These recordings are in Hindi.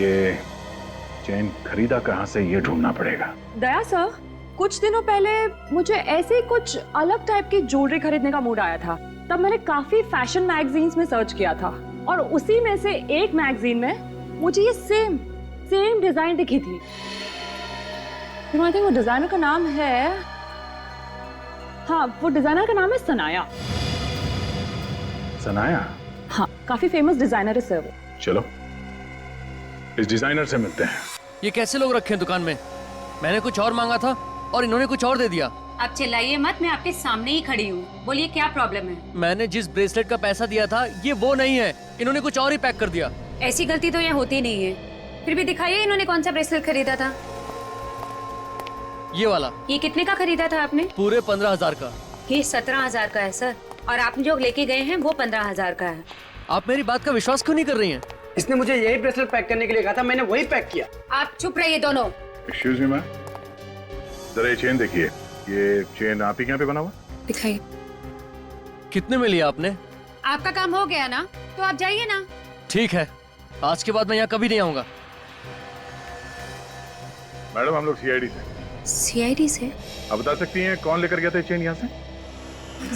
ये चेन खरीदा कहाँ से ये ढूंढना पड़ेगा। दया सर, कुछ दिनों पहले मुझे ऐसे ही कुछ अलग टाइप की ज्वेलरी खरीदने का मूड आया था। तब मैंने काफी फैशन मैगजीन्स में सर्च किया था और उसी में से एक मैगजीन में मुझे ये सेम डिजाइन दिखी थी। वो डिजाइनर का नाम है, हाँ वो डिजाइनर का नाम है सनाया। सनाया? हाँ, काफी फेमस डिजाइनर है सर वो। चलो इस डिजाइनर से मिलते हैं। ये कैसे लोग रखे हैं दुकान में? मैंने कुछ और मांगा था और इन्होंने कुछ और दे दिया। आप चिल्लाइए मत, मैं आपके सामने ही खड़ी हूँ। बोलिए क्या प्रॉब्लम है? मैंने जिस ब्रेसलेट का पैसा दिया था ये वो नहीं है, इन्होंने कुछ और ही पैक कर दिया। ऐसी गलती तो यहाँ होती नहीं है। फिर भी दिखाइए इन्होंने कौन सा ब्रेसलेट खरीदा था। ये वाला। ये कितने का खरीदा था आपने? पूरे 15,000 का। ये 17,000 का है सर, और आपने जो लेके गए हैं वो 15,000 का है। आप मेरी बात का विश्वास क्यों नहीं कर रही हैं? इसने मुझे यही ब्रेसलेट पैक करने के लिए कहा था, मैंने वही पैक किया। आप चुप रहिए दोनों। एक्सक्यूज मी मैम, जरा ये चेन देखिए। ये चेन आप ही के यहाँ पे बना हुआ? दिखाइए। कितने में लिया आपने? आपका काम हो गया ना, तो आप जाइए ना। ठीक है, आज के बाद मैं यहाँ कभी नहीं आऊंगा। मैडम हम लोग सीआईडी से। सीआईडी से? आप बता सकती हैं कौन लेकर गया था चेन यहाँ से?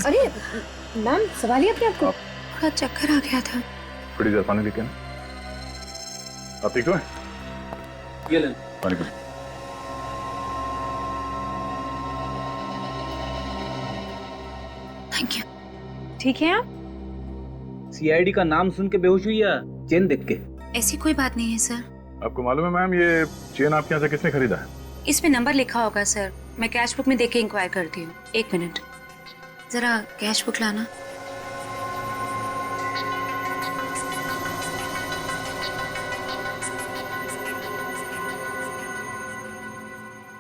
अरे मैम, सवालिए अपने आपको। थोड़ा चक्कर आ गया था। थोड़ी देर पानी लेके आना। आप ठीक हो? ये ले। पानी पी। Thank you. ठीक है आप? सीआईडी का नाम सुन के बेहोश हुई या चेन देख के? ऐसी कोई बात नहीं है सर। आपको मालूम है मैम ये चेन आपके यहाँ से किसने खरीदा है? इसमें नंबर लिखा होगा सर, मैं कैश बुक में देख के इंक्वायर करती हूँ। एक मिनट, जरा कैश बुक लाना।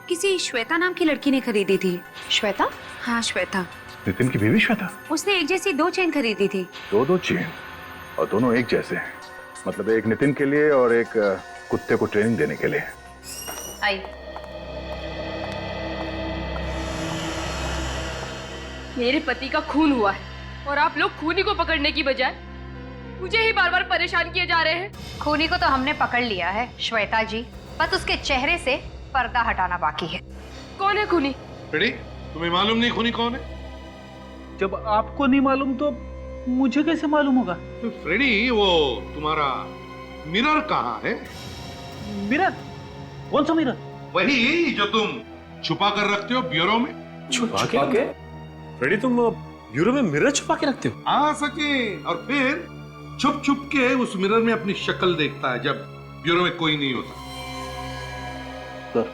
किसी श्वेता नाम की लड़की ने खरीदी थी। श्वेता? हाँ श्वेता। नितिन की बीवी श्वेता? उसने एक जैसी 2 चेन खरीदी थी। दो चेन और दोनों एक जैसे हैं? मतलब एक नितिन के लिए और एक कुत्ते को ट्रेनिंग देने के लिए। आई। मेरे पति का खून हुआ है और आप लोग खूनी को पकड़ने की बजाय मुझे ही बार बार परेशान किए जा रहे हैं। खूनी को तो हमने पकड़ लिया है श्वेता जी, बस उसके चेहरे से पर्दा हटाना बाकी है। कौन है खूनी? फ्रेडी, तुम्हें मालूम नहीं खूनी कौन है? जब आपको नहीं मालूम तो मुझे कैसे मालूम होगा? तो फ्रेडी, वो तुम्हारा मिरर कहाँ है? मिरर? कौन सा मिरर? वही जो तुम छुपा कर रखते हो ब्यूरो में। छुपा के? फ्रेडी, तुम ब्यूरो में मिरर छुपा के रखते हो? आ सके, और फिर छुप छुप के उस मिरर में अपनी शक्ल देखता है जब ब्यूरो में कोई नहीं होता। सर,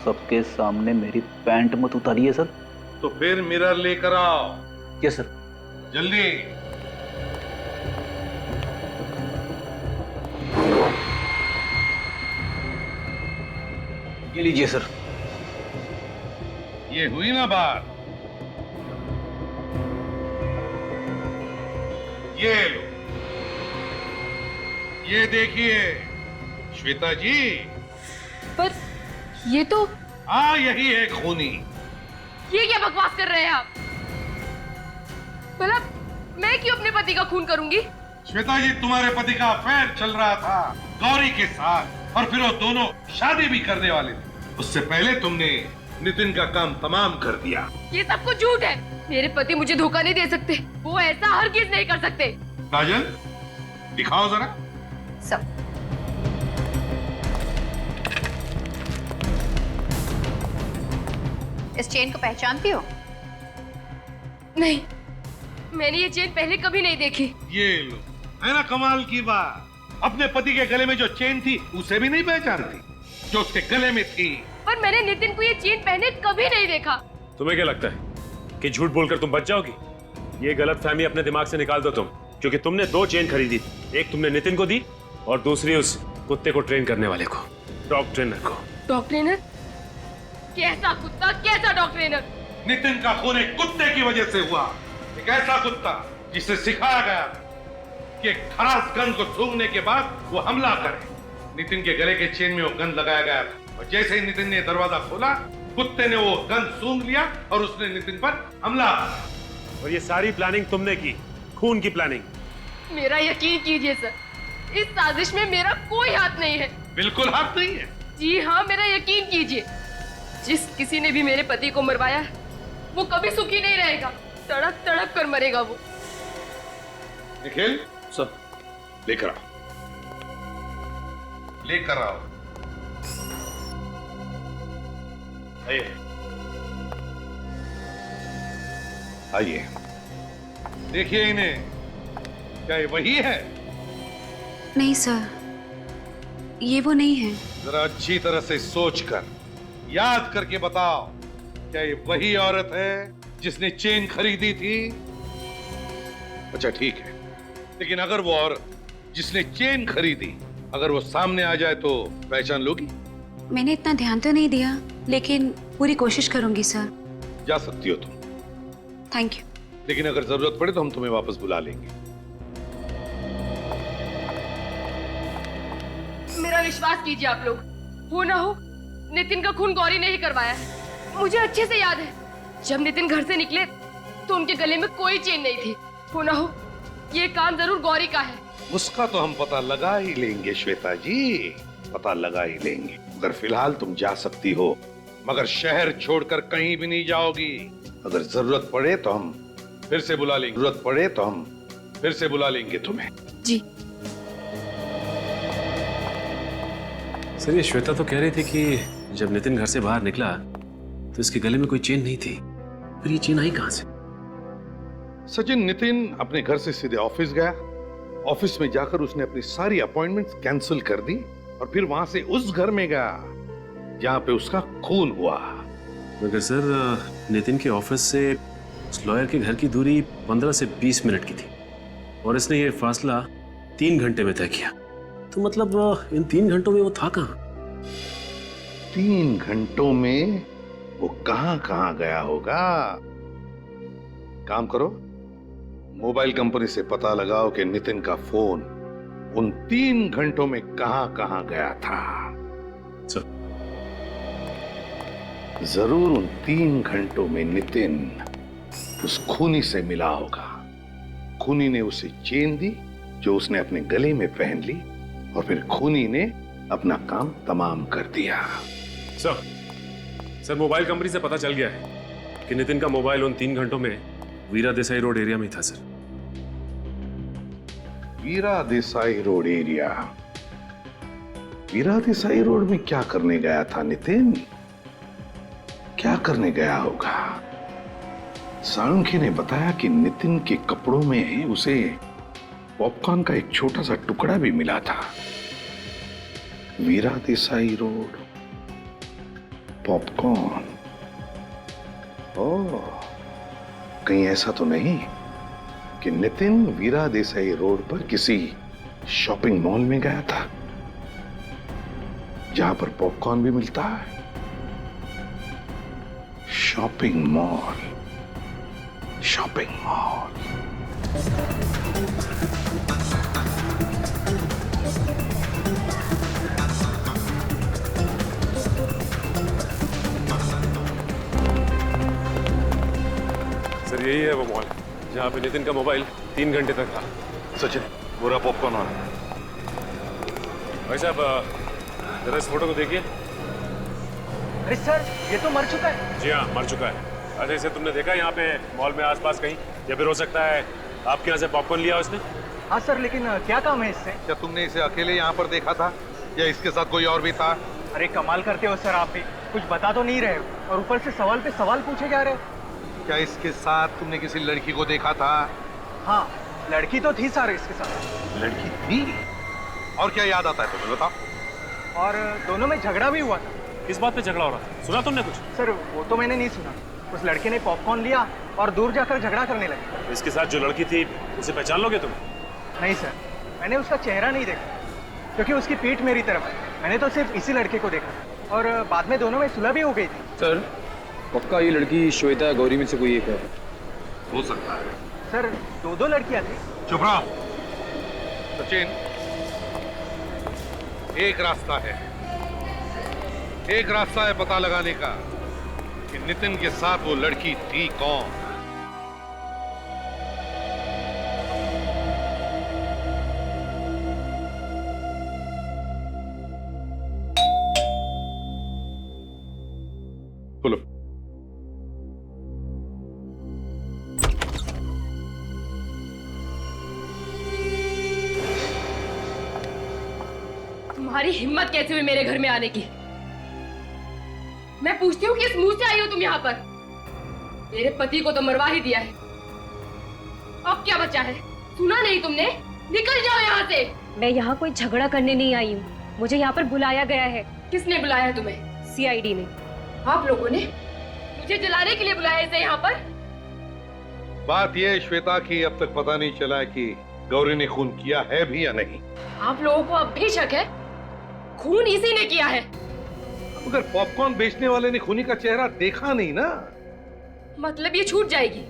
सबके सामने मेरी पैंट मत उतारिए सर। तो फिर मिरर लेकर आओ। Yes sir. जल्दी। ये लीजिए सर। ये हुई ना बात? ये लो, ये देखिए श्वेता जी। पर ये तो, हाँ यही है खूनी। ये क्या बकवास कर रहे हैं आप? भला मैं क्यों अपने पति का खून करूंगी? श्वेता जी, तुम्हारे पति का अफेयर चल रहा था गौरी के साथ, और फिर वो दोनों शादी भी करने वाले थे। उससे पहले तुमने नितिन का काम तमाम कर दिया। ये सब कुछ झूठ है। मेरे पति मुझे धोखा नहीं दे सकते, वो ऐसा हरगिज नहीं कर सकते। काजल, दिखाओ जरा। सब इस चेन को पहचानती हो? नहीं, मैंने ये चेन पहले कभी नहीं देखी। ये लो, है ना कमाल की बात। अपने पति के गले में जो चेन थी उसे भी नहीं पहचानती जो उसके गले में थी। पर मैंने नितिन को ये चेन पहने कभी नहीं देखा। तुम्हें क्या लगता है कि झूठ बोलकर तुम बच जाओगी? ये गलतफहमी अपने दिमाग से निकाल दो तुम, क्योंकि तुमने 2 चेन खरीदी थी। एक तुमने नितिन को दी और दूसरी उस कुत्ते को ट्रेन करने वाले को, डॉग ट्रेनर को। Dog trainer? कैसा कुत्ता, कैसा डॉग ट्रेनर? नितिन का खून एक कुत्ते की वजह से हुआ। एक ऐसा कुत्ता जिसे सिखाया गया कि एक खरास गंध को सूंघने के बाद वो हमला करे। नितिन के गले के चेन में वो गंध लगाया गया था, और जैसे ही नितिन ने दरवाजा खोला, कुत्ते ने वो गंध सूंघ लिया और उसने नितिन पर हमला किया। और ये सारी प्लानिंग तुमने की, खून की प्लानिंग। मेरा यकीन कीजिए सर, इस साजिश में मेरा कोई हाथ नहीं है। बिल्कुल हाथ नहीं है। जी हाँ, मेरा यकीन कीजिए, जिस किसी ने भी मेरे पति को मरवाया है वो कभी सुखी नहीं रहेगा, तड़प तड़प कर मरेगा वो। निखिल सर, लेकर आओ, लेकर आओ। आइए आइए, देखिए इन्हें, क्या ये वही है? नहीं सर, ये वो नहीं है। जरा अच्छी तरह से सोचकर याद करके बताओ, क्या ये वही औरत है जिसने चेन खरीदी थी? अच्छा ठीक है, लेकिन अगर वो औरत जिसने चेन खरीदी अगर वो सामने आ जाए तो पहचान लोगी? मैंने इतना ध्यान तो नहीं दिया, लेकिन पूरी कोशिश करूंगी सर। जा सकती हो तुम, थैंक यू। लेकिन अगर जरूरत पड़े तो हम तुम्हें वापस बुला लेंगे। मेरा विश्वास कीजिए आप लोग, हो ना हो नितिन का खून गौरी ने ही करवाया है। मुझे अच्छे से याद है, जब नितिन घर से निकले तो उनके गले में कोई चेन नहीं थी। हो ना हो ये काम जरूर गौरी का है। उसका तो हम पता लगा ही लेंगे श्वेता जी, पता लगा ही लेंगे। मगर फिलहाल तुम जा सकती हो, मगर शहर छोड़कर कहीं भी नहीं जाओगी। अगर जरूरत पड़े तो हम फिर से बुला लेंगे, जरूरत पड़े तो हम फिर से बुला लेंगे तुम्हें। जी सर, ये श्वेता तो कह रही थी कि जब नितिन घर से बाहर निकला तो इसके गले में कोई चेन नहीं थी, फिर ये चेन आई कहां से? सचिन, नितिन अपने घर से सीधे ऑफिस गया। ऑफिस में जाकर उसने अपनी सारी अपॉइंटमेंट्स कैंसिल कर दी और फिर वहां से उस घर में गया जहां पे उसका खून हुआ। मगर सर, नितिन के ऑफिस से उस लॉयर के घर की दूरी 15 से 20 मिनट की थी और इसने ये फासला 3 घंटे में तय किया। तो मतलब इन 3 घंटों में वो था कहां? 3 घंटों में वो कहां गया होगा? काम करो, मोबाइल कंपनी से पता लगाओ कि नितिन का फोन उन 3 घंटों में कहां गया था। सर, जरूर उन 3 घंटों में नितिन उस खूनी से मिला होगा। खूनी ने उसे चेन दी जो उसने अपने गले में पहन ली और फिर खूनी ने अपना काम तमाम कर दिया। सर, मोबाइल कंपनी से पता चल गया है कि नितिन का मोबाइल उन 3 घंटों में वीरा देसाई रोड एरिया में था। सर, वीरा देसाई रोड एरिया? वीरा देसाई रोड में क्या करने गया था नितिन? क्या करने गया होगा? साळुंखे ने बताया कि नितिन के कपड़ों में उसे पॉपकॉर्न का एक छोटा सा टुकड़ा भी मिला था। वीरा देसाई रोड, पॉपकॉर्न। ओह, कहीं ऐसा तो नहीं कि नितिन वीरा देसाई रोड पर किसी शॉपिंग मॉल में गया था जहां पर पॉपकॉर्न भी मिलता है? Shopping mall, shopping mall. Sir, यही है वो मॉल जहां पे नितिन का मोबाइल 3 घंटे तक था। सचिन, पूरा पॉपकॉर्न वाला। भाई साहब, जरा इस फोटो को देखिए। अरे सर, ये तो मर चुका है। जी हाँ, मर चुका है। अच्छा, इसे तुमने देखा यहाँ पे मॉल में आसपास कहीं? या फिर हो सकता है आपके यहाँ से पॉपकॉर्न लिया उसने? हाँ सर, लेकिन क्या काम है इससे? क्या तुमने इसे अकेले यहाँ पर देखा था या इसके साथ कोई और भी था? अरे कमाल करते हो सर, आप भी कुछ बता तो नहीं रहे हो और ऊपर से सवाल पे सवाल पूछे जा रहे हो। क्या इसके साथ तुमने किसी लड़की को देखा था? हाँ, लड़की तो थी सर इसके साथ। लड़की थी? और क्या याद आता है तुम्हें, बताओ? और दोनों में झगड़ा भी हुआ था। किस बात पे झगड़ा हो रहा था? सुना तुमने कुछ? सर, वो तो मैंने नहीं सुना। उस लड़के ने पॉपकॉर्न लिया और दूर जाकर झगड़ा करने लगे। इसके साथ जो लड़की थी उसे पहचान लोगे तुम? नहीं सर, मैंने उसका चेहरा नहीं देखा क्योंकि उसकी पीठ मेरी तरफ है। मैंने तो सिर्फ इसी लड़के को देखा और बाद में दोनों में सुलह भी हो गई थी। सर, पक्का ये लड़की श्वेता गौरी में से कोई एक है? हो सकता है। सर, दो लड़कियां थी। चुप रहो सचिन, एक रास्ता है, एक रास्ता है पता लगाने का कि नितिन के साथ वो लड़की थी कौन। बोलो। तुम्हारी हिम्मत कैसे हुई मेरे घर में आने की? मैं पूछती हूँ किस मुंह से आई हो तुम यहाँ पर? मेरे पति को तो मरवा ही दिया है, अब क्या बचा है? सुना नहीं तुमने? निकल जाओ यहाँ से। मैं यहाँ कोई झगड़ा करने नहीं आई हूँ, मुझे यहाँ पर बुलाया गया है। किसने बुलाया है तुम्हें? सीआईडी ने। आप लोगों ने मुझे जलाने के लिए बुलाया इसे यहाँ पर? बात यह है श्वेता की अब तक पता नहीं चला कि गौरी ने खून किया है भी या नहीं। आप लोगों को अब भी शक है? खून इसी ने किया है। मगर पॉपकॉर्न बेचने वाले ने खूनी का चेहरा देखा नहीं ना। मतलब ये छूट जाएगी?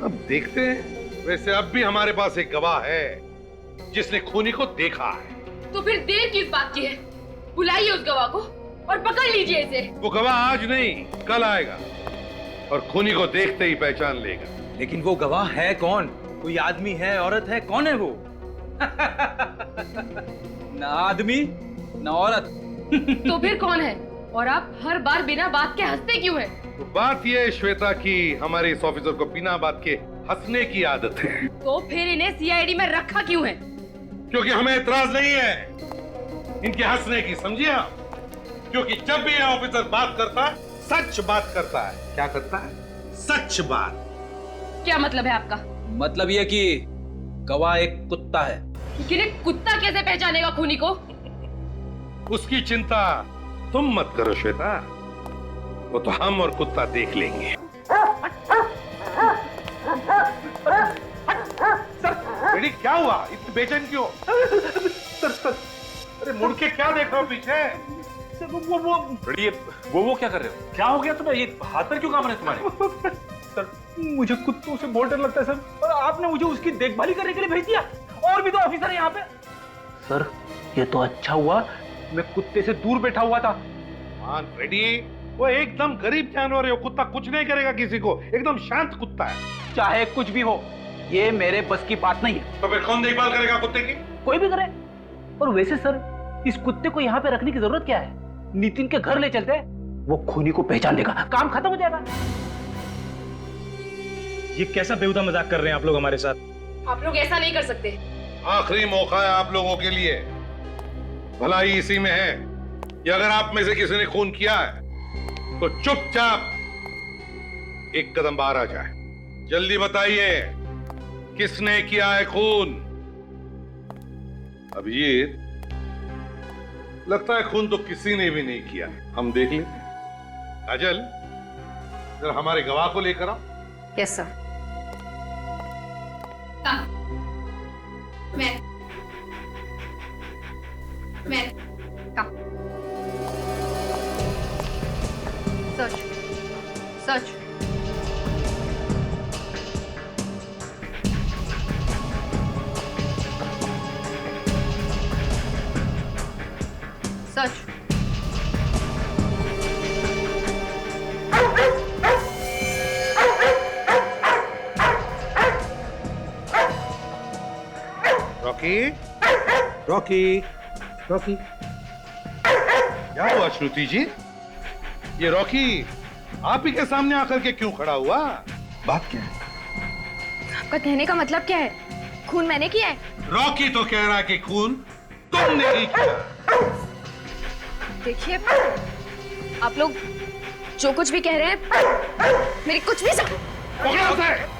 अब देखते हैं। वैसे अब भी हमारे पास एक गवाह है जिसने खूनी को देखा है। तो फिर देर किस बात की है? बुलाइए उस गवाह को और पकड़ लीजिए इसे। वो गवाह आज नहीं कल आएगा और खूनी को देखते ही पहचान लेगा। लेकिन वो गवाह है कौन? कोई आदमी है, औरत है, कौन है वो? ना आदमी ना औरत। तो फिर कौन है? और आप हर बार बिना बात के हंसते क्यों हैं? तो बात यह है श्वेता की हमारे इस ऑफिसर को बिना बात के हंसने की आदत है। तो फिर इन्हें सीआईडी में रखा क्यों है? क्योंकि हमें इतराज नहीं है इनके हंसने की, समझिए आप? क्योंकि जब भी यह ऑफिसर बात करता है सच बात करता है। क्या करता है? सच बात। क्या मतलब है आपका? मतलब ये कि गवाह एक कुत्ता है। लेकिन कुत्ता कैसे पहचानेगा खूनी को? उसकी चिंता तुम मत करो श्वेता, वो तो हम और कुत्ता देख लेंगे। बेटी क्या हुआ? इतनी बेचैन क्यों? सर, अरे मुड़ के क्या देख रहे हो पीछे? सर वो क्या कर रहे हो? क्या हो गया तुम्हें? ये हाथ पर क्यों काम रहे तुम्हारे? सर मुझे कुत्तों से बहुत डर लगता है सर, और आपने मुझे उसकी देखभाल करने के लिए भेज दिया। और भी तो ऑफिसर है यहाँ पे। सर ये तो अच्छा हुआ मैं कुत्ते से दूर बैठा हुआ था। रेडी? वो एकदम गरीब जानवर है, वो कुत्ता कुछ नहीं करेगा किसी को, एकदम शांत कुत्ता है। चाहे कुछ भी हो, ये मेरे बस की बात नहीं है। तो फिर कौन देखभाल करेगा कुत्ते की? कोई भी करे। और वैसे सर इस कुत्ते को यहाँ पे रखने की जरूरत क्या है? नितिन के घर ले चलते हैं, वो खूनी को पहचान लेगा, काम खत्म हो जाएगा। ये कैसा बेहुदा मजाक कर रहे हैं आप लोग हमारे साथ? आप लोग ऐसा नहीं कर सकते। आखिरी मौका है आप लोगों के लिए, भलाई इसी में है कि अगर आप में से किसी ने खून किया है तो चुपचाप एक कदम बाहर आ जाए। जल्दी बताइए किसने किया है खून? अभिजीत, लगता है खून तो किसी ने भी नहीं किया। हम देख लेते हैं। काजल, जरा हमारे गवाह को लेकर आओ। Yes sir. मैं कम। सच सच सच। रॉकी, रॉकी, रॉकी, क्या हुआ श्रुति जी? ये रॉकी आप ही के सामने आकर के क्यों खड़ा हुआ? बात क्या है? आपका कहने का मतलब क्या है? खून मैंने किया है? रॉकी तो कह रहा है कि खून तुमने ही किया। देखिए, आप लोग जो कुछ भी कह रहे हैं मेरी कुछ भी पकड़ो उसे।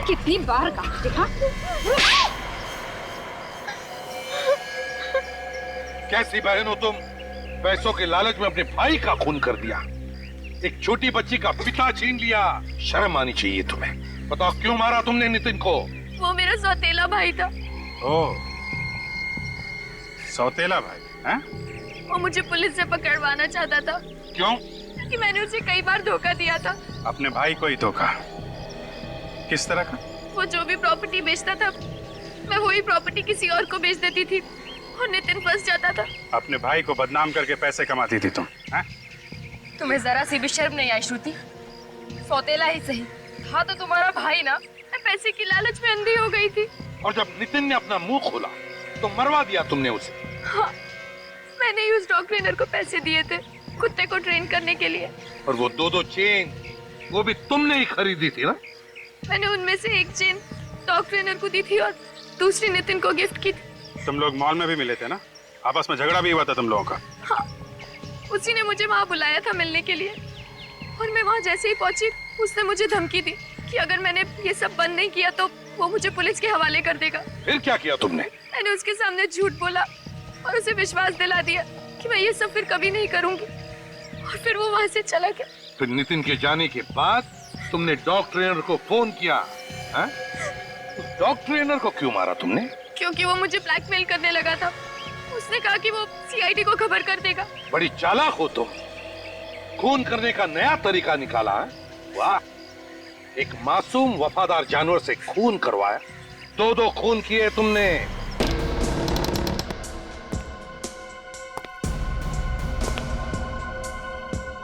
कितनी बार कहा देखा? कैसी बहन हो तुम? पैसों के लालच में अपने भाई का खून कर दिया, एक छोटी बच्ची का पिता छीन लिया। शर्म आनी चाहिए तुम्हें। बताओ क्यों मारा तुमने नितिन को? वो मेरा सौतेला भाई था। ओह, सौतेला भाई हैं? वो मुझे पुलिस से पकड़वाना चाहता था। क्यों? कि मैंने उसे कई बार धोखा दिया था। अपने भाई को ही धोखा? किस तरह का? वो जो भी प्रॉपर्टी बेचता था मैं वही प्रॉपर्टी किसी और को बेच देती थी और नितिन फंस जाता था। अपने भाई को बदनाम करके पैसे कमाती थी तुम हैं? तुम्हें जरा सी भी शर्म नहीं आई श्रुति? सौतेला ही सही, था तो तुम्हारा भाई ना, मैं पैसे की लालच में अंधी हो गई थी। और जब नितिन ने अपना मुंह खोला तो मरवा दिया तुमने उसे। हाँ, मैंने ही उस डॉग ट्रेनर को पैसे दिए थे कुत्ते को ट्रेन करने के लिए। और वो 2-2 चेन वो भी तुमने ही खरीदी थी ना? मैंने उनमें से एक चेन डॉग ट्रेनर को दी थी और दूसरी नितिन को गिफ्ट की थी। तुम लोग मॉल में भी मिले थे ना? आपस में झगड़ा भी हुआ था तुम लोगों का? हाँ, उसी ने मुझे वहाँ बुलाया था मिलने के लिए, और मैं वहाँ जैसे ही पहुंची उसने मुझे धमकी दी कि अगर मैंने ये सब बंद नहीं किया तो वो मुझे पुलिस के हवाले कर देगा। फिर क्या किया तुमने? मैंने उसके सामने झूठ बोला और उसे विश्वास दिला दिया कि मैं ये सब फिर कभी नहीं करूंगी, और फिर वो वहाँ से चला गया। फिर नितिन के जाने के बाद तुमने डॉग ट्रेनर को फोन किया? हाँ? उस डॉग ट्रेनर को क्यों मारा तुमने? क्योंकि वो मुझे ब्लैकमेल करने लगा था। उसने कहा कि वो सीआईडी को खबर कर देगा। बड़ी चालाक हो तुम, खून करने का नया तरीका निकाला है। वाह, एक मासूम वफादार जानवर से खून करवाया, 2-2 खून किए तुमने।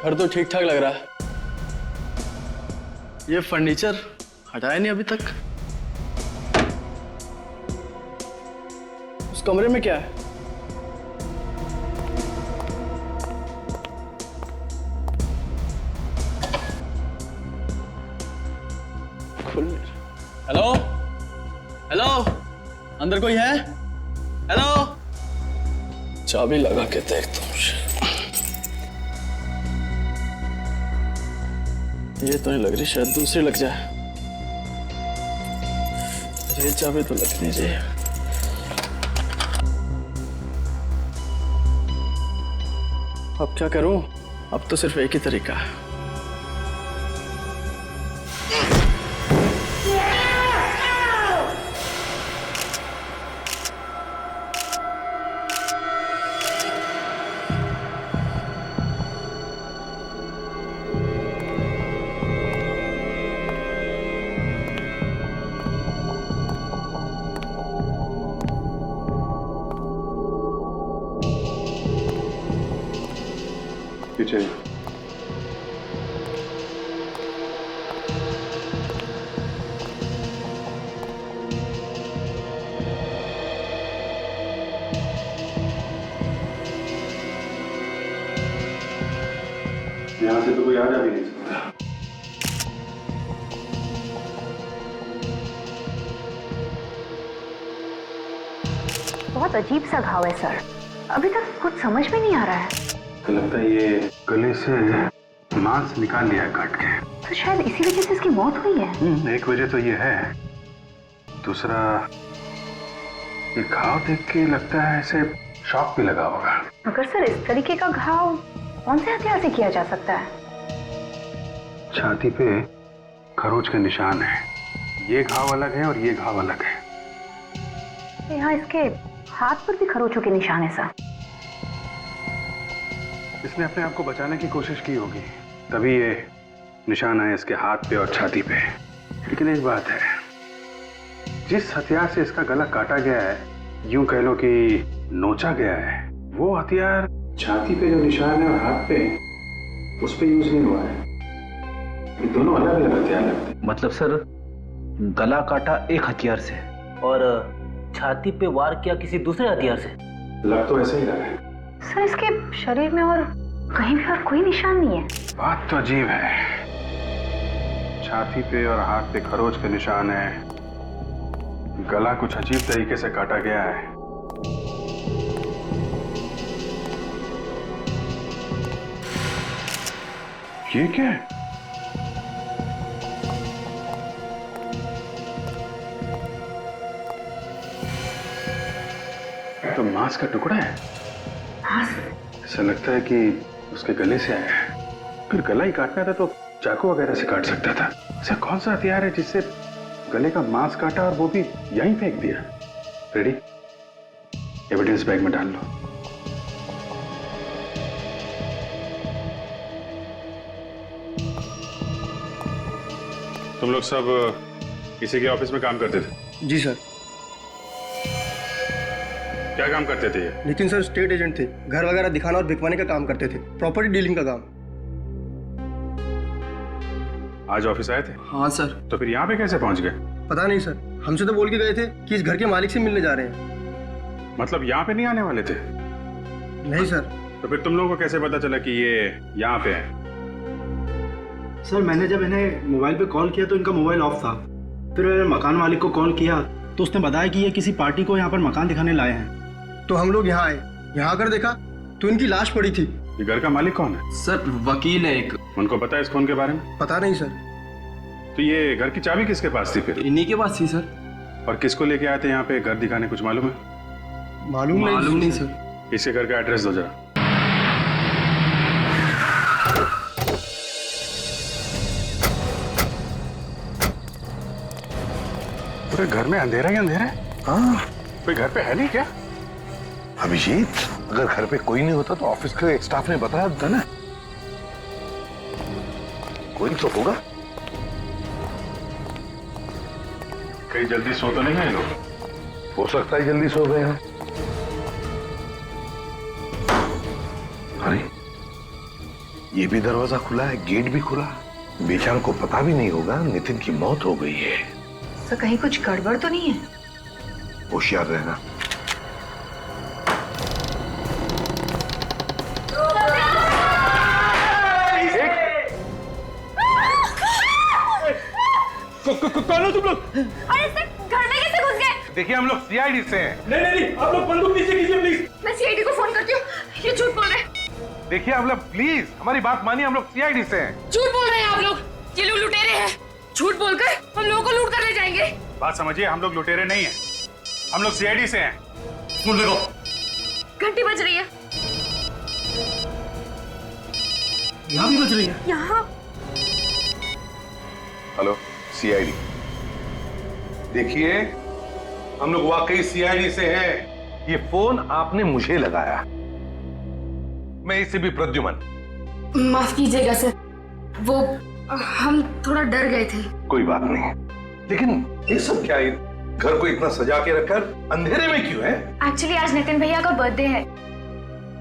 घर तो ठीक ठाक लग रहा है। ये फर्नीचर हटाया नहीं अभी तक। उस कमरे में क्या है? हेलो हेलो, अंदर कोई है? हेलो, चाबी लगा के देखता हूँ। ये तो नहीं लग रही, शायद दूसरी लग जाए। ये चाबी तो लग नहीं चाहिए। अब क्या करूं? अब तो सिर्फ एक ही तरीका है। पीछे यहाँ से तो कोई आ जा भी नहीं सकता। बहुत अजीब सा घाव है सर, अभी तक कुछ समझ में नहीं आ रहा है। तो लगता है ये गले से मांस निकाल लिया है काट के। तो शायद इसी वजह से इसकी मौत हुई है। एक वजह तो ये है, दूसरा ये घाव देख के लगता है ऐसे शॉक भी लगा होगा। मगर सर इस तरीके का घाव कौन से हथियार से किया जा सकता है? छाती पे खरोच के निशान है। ये घाव अलग है और ये घाव अलग है। यहाँ इसके हाथ पर भी खरोचों के निशान है सर। इसने अपने आप को बचाने की कोशिश की होगी, तभी ये निशान आए इसके हाथ पे और छाती पे। लेकिन एक बात है, जिस हथियार से इसका गला काटा गया है, यूं कह लो कि नोचा गया है, वो हथियार छाती पे जो निशान है और हाथ पे उस पे यूज नहीं हुआ है। ये दोनों अलग अलग हथियार लगते हैं। मतलब सर, गला काटा एक हथियार से और छाती पे वार किया किसी दूसरे हथियार से? लग तो ऐसा ही रहा है सर। इसके शरीर में और कहीं भी और कोई निशान नहीं है। बात तो अजीब है, छाती पे और हाथ पे खरोच के निशान है, गला कुछ अजीब तरीके से काटा गया है। ये क्या है? तो मांस का टुकड़ा है। ऐसा लगता है कि उसके गले से आया है। फिर गला ही काटना था तो चाकू वगैरह से काट सकता था। ऐसा कौन सा हथियार है जिससे गले का मांस काटा और वो भी यहीं फेंक दिया? रेडी, एविडेंस बैग में डाल लो। तुम लोग सब इसी के ऑफिस में काम करते थे? जी सर। क्या काम करते थे ये? नितिन सर स्टेट एजेंट थे, घर वगैरह दिखाना और बिकवाने का काम करते थे, प्रॉपर्टी डीलिंग का काम। आज ऑफिस आए थे? हाँ सर। तो फिर यहाँ पे कैसे पहुँच गए? पता नहीं सर, हमसे तो बोल के गए थे कि इस घर के मालिक से मिलने जा रहे हैं। मतलब यहाँ पे नहीं आने वाले थे? नहीं सर। तो फिर तुम लोगों को कैसे पता चला कि ये यहाँ पे है? सर मैंने जब इन्हें मोबाइल पे कॉल किया तो इनका मोबाइल ऑफ था। फिर मैंने मकान मालिक को कॉल किया तो उसने बताया कि ये किसी पार्टी को यहाँ पर मकान दिखाने लाए हैं। तो हम लोग यहाँ आए, यहाँ आकर देखा तो इनकी लाश पड़ी थी। ये घर का मालिक कौन है? सर वकील है एक। उनको पता है इस खून के बारे में? पता नहीं सर। तो ये घर की चाबी किसके पास थी फिर? इन्हीं के पास थी सर। और किसको लेके आए थे यहाँ पे घर दिखाने, कुछ मालूम है? मालूम नहीं सर। इसके घर का एड्रेस दो जरा। पूरे घर में अंधेरा ही अंधेरा है। हाँ, कोई घर पे है नहीं क्या? अभिजीत, अगर घर पे कोई नहीं होता तो ऑफिस के स्टाफ ने बताया था ना। कोई तो होगा। कहीं जल्दी सो तो नहीं है लोग? हो सकता है जल्दी सो गए हैं। अरे, ये भी दरवाजा खुला है, गेट भी खुला। बेचारों को पता भी नहीं होगा नितिन की मौत हो गई है। तो कहीं कुछ गड़बड़ तो नहीं है? होशियार रहना। कौन हो तुम लोग? अरे सर, घर में कैसे घुस गए? देखिए हम लोग सीआईडी से हैं। नहीं, आप लोग बंदूक नीचे कीजिए प्लीज। मैं सीआईडी को फोन करती हूँ। ये झूठ बोल रहे हैं। देखिए आप लोग प्लीज हमारी बात मानिए, हम लोग सीआईडी से हैं। झूठ बोल रहे हैं आप लोग। ये लोग लुटेरे हैं। झूठ बोलकर हम लोगों को लूट कर ले जाएंगे। बात समझिए, हम लोग लुटेरे नहीं हैं, हम लोग सीआईडी से हैं। सुन देखो, घंटी बज रही है। यहाँ भी बज रही है। यहाँ हेलो, सीआईडी। देखिए हम लोग वाकई सीआईडी से हैं। ये फोन आपने मुझे लगाया। मैं इससे भी प्रद्युमन। माफ कीजिएगा सर, वो हम थोड़ा डर गए थे। कोई बात नहीं, लेकिन ये सब क्या है? घर को इतना सजा के रखकर अंधेरे में क्यों है? एक्चुअली आज नितिन भैया का बर्थडे है,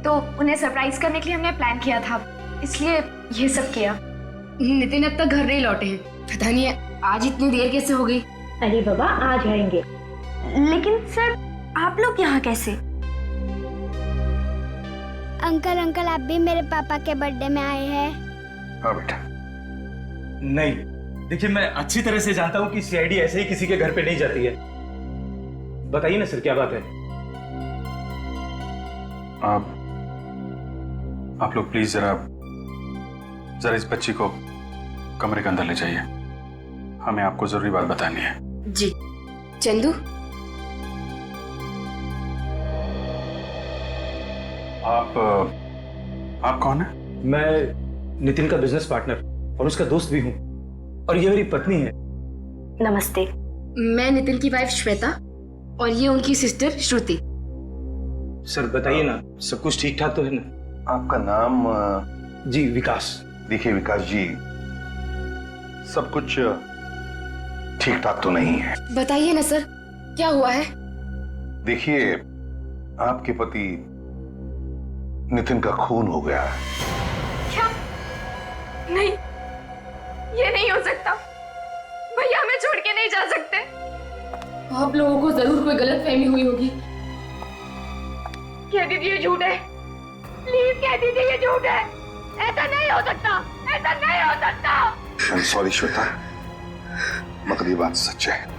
तो उन्हें सरप्राइज करने के लिए हमने प्लान किया था, इसलिए ये सब किया। नितिन अब तक घर नहीं लौटे हैं। पता नहीं आज इतनी देर कैसे हो गई। अरे बाबा, आ जाएंगे। लेकिन सर, आप लोग यहाँ कैसे? अंकल आप भी मेरे पापा के बर्थडे में आए हैं? हाँ बेटा। नहीं, देखिए मैं अच्छी तरह से जानता हूँ कि सीआईडी ऐसे ही किसी के घर पे नहीं जाती है। बताइए ना सर, क्या बात है? आप लोग प्लीज जरा इस बच्ची को कमरे के अंदर ले जाइए। हमें आपको जरूरी बात बतानी है। जी। चंदू, आप कौन है? मैं नितिन का बिजनेस पार्टनर और उसका दोस्त भी हूँ, और ये मेरी पत्नी है। नमस्ते। मैं नितिन की वाइफ श्वेता और ये उनकी सिस्टर श्रुति। सर बताइए ना, सब कुछ ठीक ठाक तो है ना? आपका नाम? जी, विकास। देखिए विकास जी, सब कुछ ठीक ठाक तो नहीं है। बताइए ना सर, क्या हुआ है? देखिए, आपके पति नितिन का खून हो गया है। क्या? नहीं, ये नहीं हो सकता। भैया हमें छोड़ के नहीं जा सकते। आप लोगों को जरूर कोई गलतफहमी हुई होगी। कह दीजिए झूठ है, प्लीज कह दीजिए ये झूठ है। ऐसा नहीं हो सकता, ऐसा नहीं हो सकता। आई एम सॉरी श्वेता, मगर ये बात सच है।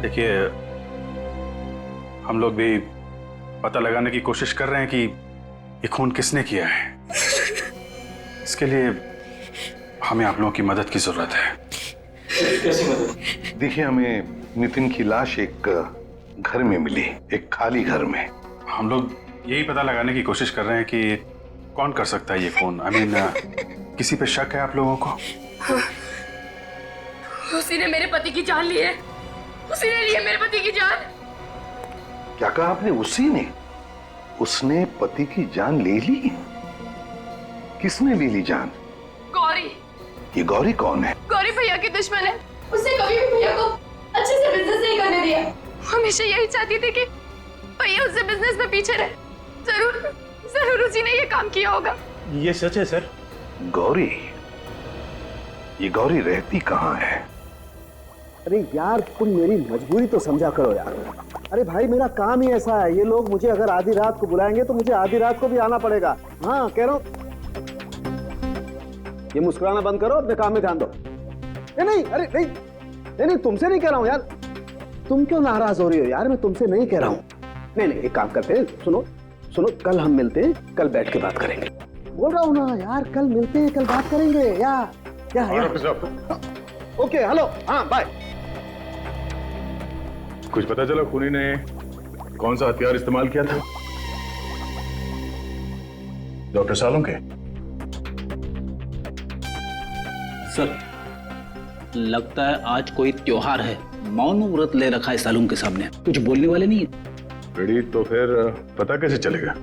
देखिए, हम लोग भी पता लगाने की कोशिश कर रहे हैं कि ये खून किसने किया है। इसके लिए हमें आप लोगों की मदद की जरूरत है। कैसी मदद? देखिए, हमें नितिन की लाश एक घर में मिली, एक खाली घर में। हम लोग यही पता लगाने की कोशिश कर रहे हैं कि कौन कर सकता है ये खून। आई मीन, किसी पे शक है आप लोगों को? हाँ। उसी ने मेरे पति की जान ली है। उसी ने ली है मेरे पति की जान। क्या कहा आपने? उसी ने? उसने पति की जान ले ली? किसने ले ली जान? गौरी। ये गौरी कौन है? गौरी भैया की दुश्मन है। उसने कभी भी भैया को अच्छे से बिजनेस नहीं करने दिया। हमेशा यही चाहती थी कि भैया उससे बिजनेस में पीछे रहे। जरूर जरूर उसी ने ये काम किया होगा। ये सच है सर। गौरी, ये गौरी रहती कहाँ है? अरे यार तुम मेरी मजबूरी तो समझा करो यार। अरे भाई मेरा काम ही ऐसा है, ये लोग मुझे अगर आधी रात को बुलाएंगे तो मुझे आधी रात को भी आना पड़ेगा। हाँ कह रहा हूं, ये मुस्कुराना बंद करो, अपने काम में ध्यान दो। नहीं अरे नहीं तुमसे नहीं कह रहा हूं यार। तुम क्यों नाराज हो रही हो यार? मैं तुमसे नहीं कह रहा हूं। नहीं एक काम करते हैं, सुनो कल हम मिलते हैं, कल बैठ के बात करेंगे। बोल रहा हूं ना यार, कल मिलते हैं, कल बात करेंगे। या ओके हेलो, हाँ बाय। कुछ पता चला खूनी ने कौन सा हथियार इस्तेमाल किया था? डॉक्टर सालुंके? सर लगता है आज कोई त्योहार है, मौन व्रत ले रखा है सालुंके साहब ने, कुछ बोलने वाले नहीं है। रेडी, तो फिर पता कैसे चलेगा?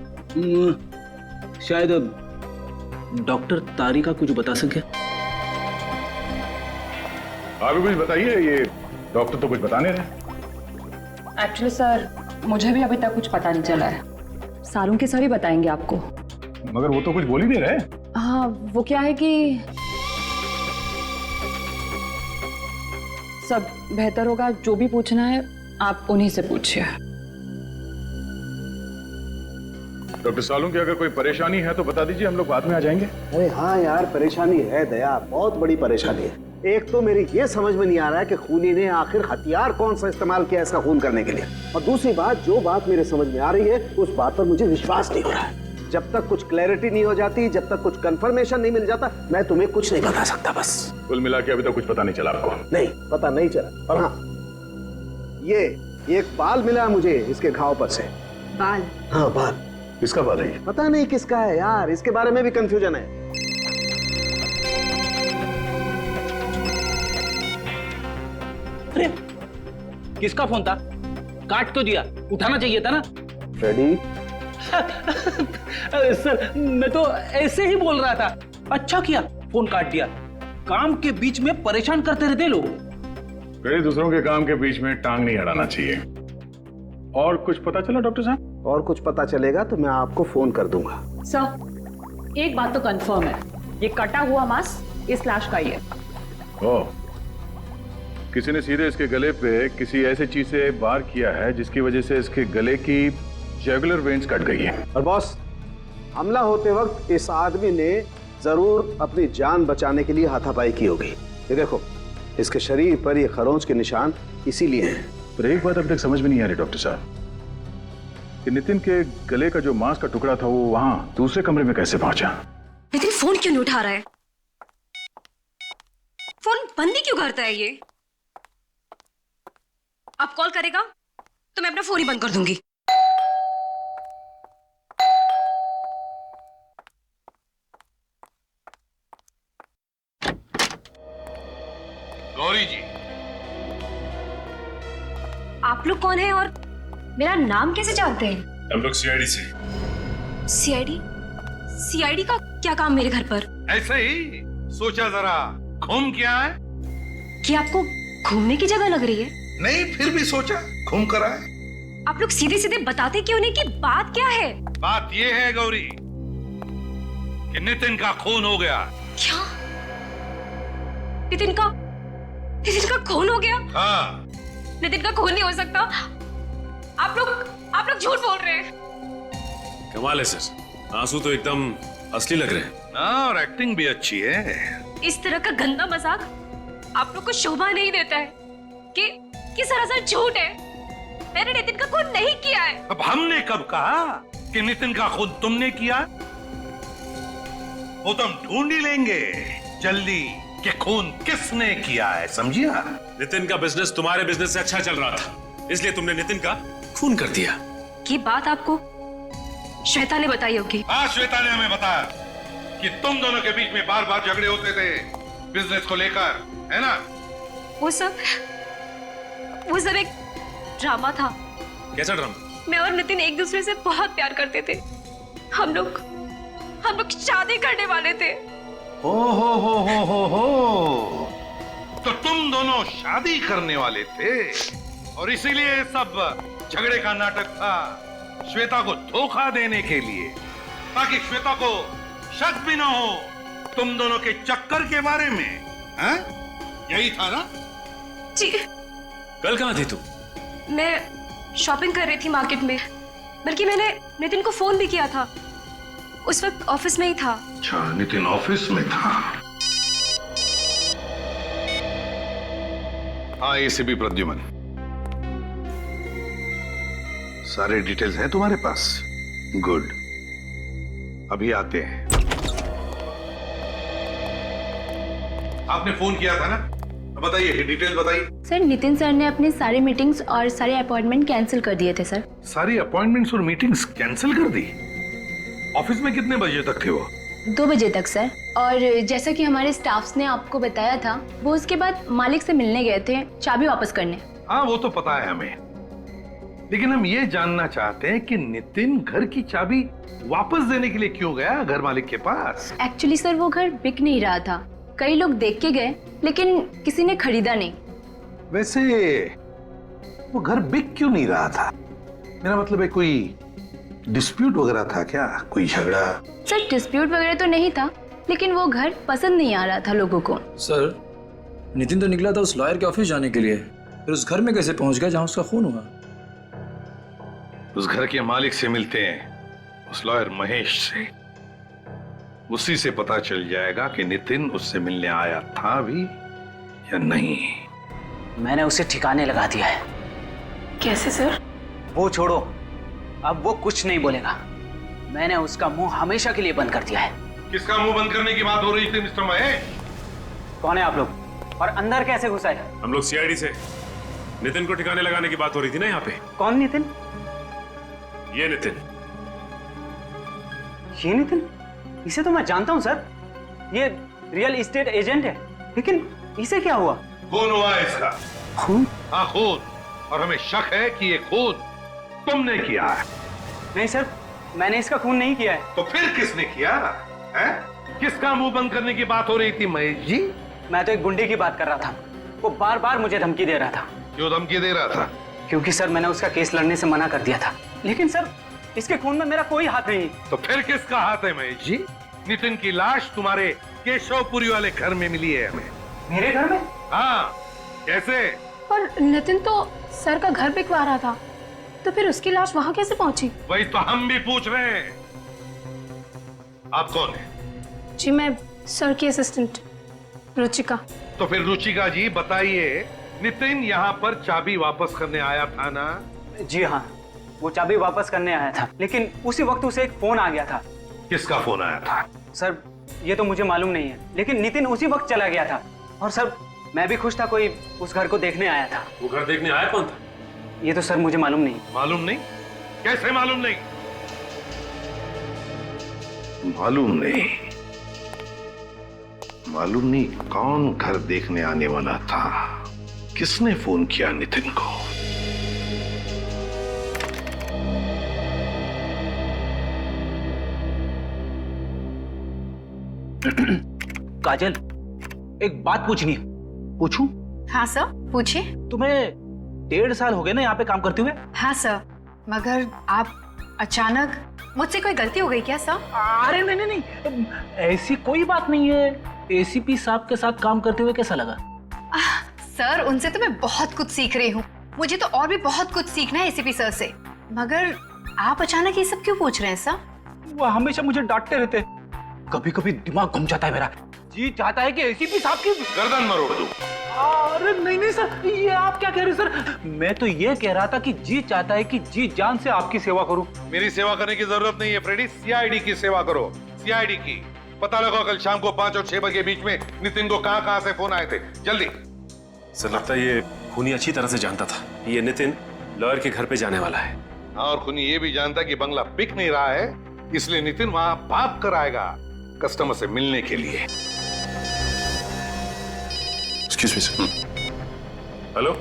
शायद डॉक्टर तारिका कुछ बता सके। आप भी कुछ बताइए, ये डॉक्टर तो कुछ बता नहीं रहे। एक्चुअली सर मुझे भी अभी तक कुछ पता नहीं चला है, सालुंके सर ही बताएंगे आपको। मगर वो तो कुछ बोल ही नहीं रहे। हाँ वो क्या है कि सब बेहतर होगा, जो भी पूछना है आप उन्हीं से पूछिए। डॉक्टर सालुंके, अगर कोई परेशानी है तो बता दीजिए, हम लोग बाद में आ जाएंगे। अरे हाँ यार परेशानी है दया, बहुत बड़ी परेशानी है। एक तो मेरी ये समझ में नहीं आ रहा है कि खूनी ने आखिर हथियार कौन सा इस्तेमाल किया इसका खून करने के लिए, और दूसरी बात, जो बात मेरे समझ में आ रही है उस बात पर मुझे विश्वास नहीं हो रहा है। जब तक कुछ क्लैरिटी नहीं हो जाती, जब तक कुछ कंफर्मेशन नहीं मिल जाता, मैं तुम्हें कुछ नहीं बता सकता। बस कुल मिला के अभी तक कुछ पता नहीं चला आपको? नहीं पता नहीं चला। और हाँ, ये एक बाल मिला है मुझे इसके घाव पर से। बाल? हाँ बाल। किसका बाल है? पता नहीं किसका है यार, इसके बारे में भी कंफ्यूजन है। अरे किसका फोन था? काट क्यों दिया? उठाना चाहिए था ना। रेडी? सर मैं तो ऐसे ही बोल रहा था। अच्छा किया फोन काट दिया, काम के बीच में परेशान करते रहते लोग। दूसरों के काम के बीच में टांग नहीं अड़ाना चाहिए। और कुछ पता चला डॉक्टर साहब? और कुछ पता चलेगा तो मैं आपको फोन कर दूंगा। सर एक बात तो कंफर्म है, ये कटा हुआ मांस इस लाश का ही है। ओह, किसी ने सीधे इसके गले पे किसी ऐसी चीज से वार किया है जिसकी वजह से इसके गले की जुगुलर वेन्स कट गई है। और बॉस, हमला होते वक्त इस आदमी ने जरूर अपनी जान बचाने के लिए हाथापाई की होगी। ये देखो, इसके शरीर पर ये खरोंच के निशान इसीलिए हैं। पर एक बात अब तक समझ में नहीं आ रही डॉक्टर साहब, कि नितिन के गले का जो मांस का टुकड़ा था वो वहां दूसरे कमरे में कैसे पहुंचा? नितिन फोन क्यों नहीं उठा रहा है? फोन बंद ही क्यों करता है ये? अब कॉल करेगा तो मैं अपना फोन ही बंद कर दूंगी। गौरी जी, आप लोग कौन हैं और मेरा नाम कैसे जानते हैं? हम लोग सीआईडी से। सीआईडी? सीआईडी का क्या काम मेरे घर पर? ऐसे ही सोचा जरा घूम के आए। कि आपको घूमने की जगह लग रही है? नहीं, फिर भी सोचा घूम कर आए। आप लोग सीधे सीधे बताते क्यों नहीं कि बात क्या है? बात ये है गौरी कि नितिन का खून हो गया। क्या? नितिन का खून हो गया? हाँ। नितिन का खून नहीं हो सकता। आप लोग झूठ बोल रहे हैं। कमाल है सर, आंसू तो एकदम असली लग रहे हैं। हाँ, और एक्टिंग भी अच्छी है। इस तरह का गंदा मजाक आप लोग को शोभा नहीं देता है कि सरासर झूठ है। मैंने नितिन का खून नहीं किया है। अब हमने कब कहा कि नितिन का खून तुमने किया? वो तो हम ढूंढ ही लेंगे जल्दी कि खून किसने किया है, समझिया? नितिन का बिजनेस तुम्हारे बिजनेस से अच्छा चल रहा था, इसलिए तुमने नितिन का खून कर दिया। ये बात आपको श्वेता ने बताई होगी। हाँ, श्वेता ने हमें बताया कि तुम दोनों के बीच में बार बार झगड़े होते थे बिजनेस को लेकर, है ना? वो सब एक ड्रामा था। कैसा ड्रामा? मैं और नितिन एक दूसरे से बहुत प्यार करते थे। हम लोग शादी करने वाले थे। हो। तो तुम दोनों शादी करने वाले थे और इसीलिए सब झगड़े का नाटक था। श्वेता को धोखा देने के लिए, ताकि श्वेता को शक भी ना हो तुम दोनों के चक्कर के बारे में। हैं? यही था ना? जी। कल कहाँ थी तू? मैं शॉपिंग कर रही थी मार्केट में, बल्कि मैंने नितिन को फोन भी किया था। उस वक्त ऑफिस में ही था। अच्छा, नितिन ऑफिस में था। हाँ, एसीपी प्रद्युमन, सारे डिटेल्स हैं तुम्हारे पास? गुड, अभी आते हैं। आपने फोन किया था ना? बताइए, डिटेल बताइए। सर, नितिन सर ने अपनी सारी मीटिंग्स और सारे अपॉइंटमेंट कैंसिल कर दिए थे सर। सारी अपॉइंटमेंट्स और मीटिंग्स कैंसिल कर दी? ऑफिस में कितने बजे तक थे वो? 2 बजे तक सर। और जैसा कि हमारे स्टाफ्स ने आपको बताया था, वो उसके बाद मालिक से मिलने गए थे चाबी वापस करने। हाँ, वो तो पता है हमें, लेकिन हम ये जानना चाहते हैं कि नितिन घर की चाबी वापस देने के लिए क्यों गया घर मालिक के पास? एक्चुअली सर, वो घर बिक नहीं रहा था। कई लोग देख के गए, लेकिन किसी ने खरीदा नहीं। वैसे वो घर बिक क्यों नहीं रहा था? मेरा मतलब है, कोई डिस्प्यूट वगैरह था क्या? कोई झगड़ा? सर, डिस्प्यूट वगैरह तो नहीं था, लेकिन वो घर पसंद नहीं आ रहा था लोगों को। सर, नितिन तो निकला था उस लॉयर के ऑफिस जाने के लिए, फिर उस घर में कैसे पहुंच गया जहां उसका खून हुआ? उस घर के मालिक से मिलते हैं, उस लॉयर महेश से। उसी से पता चल जाएगा कि नितिन उससे मिलने आया था भी या नहीं। मैंने उसे ठिकाने लगा दिया है। कैसे सर? वो छोड़ो, अब वो कुछ नहीं बोलेगा। मैंने उसका मुंह हमेशा के लिए बंद कर दिया है। किसका मुंह बंद करने की बात हो रही थी मिस्टर महेश? कौन है आप लोग, और अंदर कैसे घुसा है? हम लोग सीआईडी से। नितिन को ठिकाने लगाने की बात हो रही थी ना यहाँ पे। कौन नितिन? ये नितिन। ये नितिन? इसे तो मैं जानता हूँ सर, ये रियल एस्टेट एजेंट है, लेकिन इसे क्या हुआ? खून हुआ है इसका। खून? हाँ, खून। और हमें शक है कि ये खून तुमने किया है। नहीं सर, मैंने इसका खून नहीं किया है। तो फिर किसने किया है? किसका मुंह बंद करने की बात हो रही थी महेश जी? मैं तो एक गुंडे की बात कर रहा था। वो बार बार मुझे धमकी दे रहा था। क्यों धमकी दे रहा था? क्योंकि सर, मैंने उसका केस लड़ने से मना कर दिया था। लेकिन सर, इसके खून में मेरा कोई हाथ नहीं। तो फिर किसका हाथ है महेश जी? नितिन की लाश तुम्हारे केशवपुरी वाले घर में मिली है हमें। मेरे घर में? हाँ। कैसे? पर नितिन तो सर का घर बिकवा रहा था, तो फिर उसकी लाश वहां कैसे पहुंची? वही तो हम भी पूछ रहे हैं। आप कौन है? जी, मैं सर की असिस्टेंट रुचिका। तो फिर रुचिका जी बताइए, नितिन यहाँ पर चाबी वापस करने आया था ना? जी हाँ, वो चाबी वापस करने आया था, लेकिन उसी वक्त उसे एक फोन आ गया था। किसका फोन आया था? सर, ये तो मुझे मालूम नहीं है, लेकिन नितिन उसी वक्त चला गया था। और सर, मैं भी खुश था, कोई उस घर को देखने आया था। वो घर देखने आया कौन था? ये तो सर मुझे मालूम नहीं। मालूम नहीं? कैसे मालूम नहीं? मालूम नहीं? मालूम नहीं कौन घर देखने आने वाला था? किसने फोन किया नितिन को? काजल, एक बात पूछनी है। पूछूं? हाँ सर, पूछिए। तुम्हें 1.5 साल हो गए ना यहाँ पे काम करते हुए? हाँ सर, मगर आप अचानक, मुझसे कोई गलती हो गई क्या सर? अरे नहीं नहीं नहीं, ऐसी कोई बात नहीं है। एसीपी साहब के साथ काम करते हुए कैसा लगा? सर, उनसे तो मैं बहुत कुछ सीख रही हूँ। मुझे तो और भी बहुत कुछ सीखना है एसीपी सर से। मगर आप अचानक ये सब क्यों पूछ रहे हैं सर? वो हमेशा मुझे डांटते रहते। कभी कभी दिमाग घूम जाता है मेरा। जी चाहता है कि एसीपी साहब की गर्दन मरोड़ दूं। अरे नहीं नहीं सर, ये आप क्या कह रहे हैं सर? मैं तो ये कह रहा था कि जी चाहता है कि जी जान से आपकी सेवा करूं। मेरी सेवा करने की जरूरत नहीं है फ्रेडी, सीआईडी की सेवा करो। सीआईडी की पता लगाओ कल शाम को 5 और 6 बजे के बीच में नितिन को कहां से फोन आए थे। जल्दी। सर, लगता है ये खूनी अच्छी तरह से जानता था ये नितिन लॉयर के घर पे जाने वाला है। हाँ, और खूनी ये भी जानता कि बंगला बिक नहीं रहा है, इसलिए नितिन वहां भाग कर आएगा कस्टमर से मिलने के लिए। Excuse me sir. Hello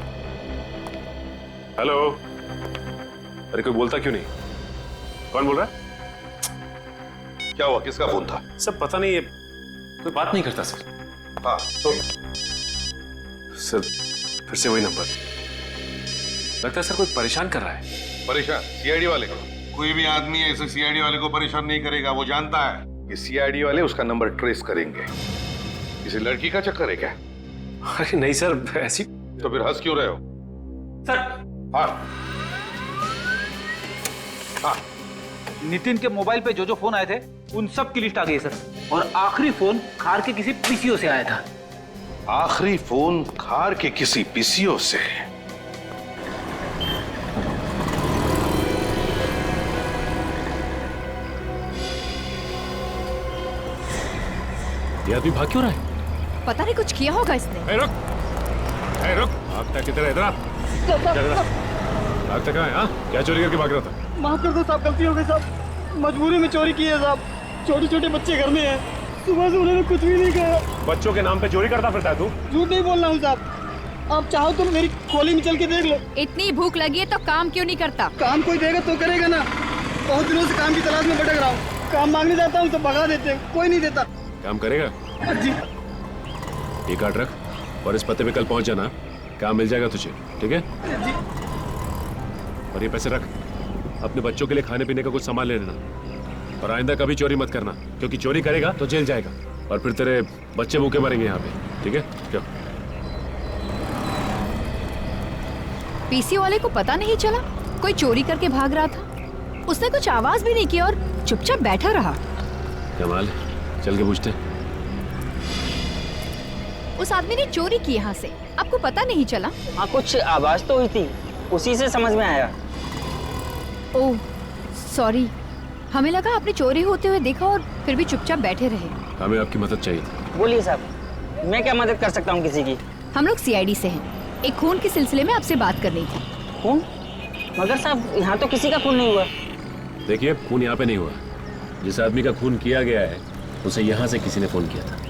hello. अरे कोई बोलता क्यों नहीं? कौन बोल रहा है? क्या हुआ? किसका फोन था? सब पता नहीं, ये कोई बात नहीं करता सर। हाँ तो सर, फिर से वही नंबर। लगता है सर कोई परेशान कर रहा है। परेशान? सीआईडी वाले को? कोई भी आदमी ऐसे सीआईडी वाले को परेशान नहीं करेगा। वो जानता है कि सीआईडी वाले उसका नंबर ट्रेस करेंगे। किसी लड़की का चक्कर है क्या? अरे नहीं सर, ऐसी। तो फिर हंस क्यों रहे हो? सर। हाँ हाँ, नितिन के मोबाइल पे जो जो फोन आए थे उन सब की लिस्ट आ गई है सर। और आखिरी फोन खार के किसी पीसीओ से आया था। आखिरी फोन खार के किसी पीसीओ से? ये आदमी भाग क्यों रहा है? पता नहीं कुछ किया होगा इसने। रुक, रुक, भागता किधर? इधर आ। भागता कहाँ है? हाँ, क्या चोरी करके भाग रहा था? माफ कर दो साहब, गलती हो गई साहब। मजबूरी में चोरी की है साहब। छोटे छोटे बच्चे घर में हैं। सुबह से उन्होंने कुछ भी नहीं कहा। बच्चों के नाम पे चोरी करता फिरता है तू? झूठ नहीं बोल रहा हूँ साहब। आप चाहो तो मेरी खोली में चल के देख लो। इतनी भूख लगी है तो काम क्यों नहीं करता? काम कोई देगा तो करेगा ना। बहुत दिनों से काम की तलाश में भटक रहा हूँ। काम मांगने जाता हूँ तो भगा देते हैं, कोई नहीं देता। काम करेगा? जी। ये कार्ड रख और इस पते पे कल पहुंच जाना, काम मिल जाएगा तुझे, ठीक है? जी। और ये पैसे रख, अपने बच्चों के लिए खाने पीने का कुछ सामान ले लेना। और आइंदा कभी चोरी मत करना, क्योंकि चोरी करेगा तो जेल जाएगा और फिर तेरे बच्चे भूखे मरेंगे यहाँ पे, ठीक है? क्यों? पीसी वाले को पता नहीं चला कोई चोरी करके भाग रहा था। उसने कुछ आवाज भी नहीं की और चुपचाप बैठा रहा। कमाल, चल के पूछते। उस आदमी ने चोरी की यहाँ से, आपको पता नहीं चला? हाँ, कुछ आवाज तो हुई थी, उसी से समझ में आया। ओह सॉरी, हमें लगा आपने चोरी होते हुए देखा और फिर भी चुपचाप बैठे रहे। हमें आपकी मदद चाहिए थी। बोलिए साहब, मैं क्या मदद कर सकता हूँ किसी की? हम लोग सीआईडी से हैं, एक खून के सिलसिले में आपसे बात करनी थी। खून? मगर साहब, यहाँ तो किसी का खून नहीं हुआ। देखिए, खून यहाँ पे नहीं हुआ। जिस आदमी का खून किया गया है उसे यहाँ से किसी ने फोन किया था।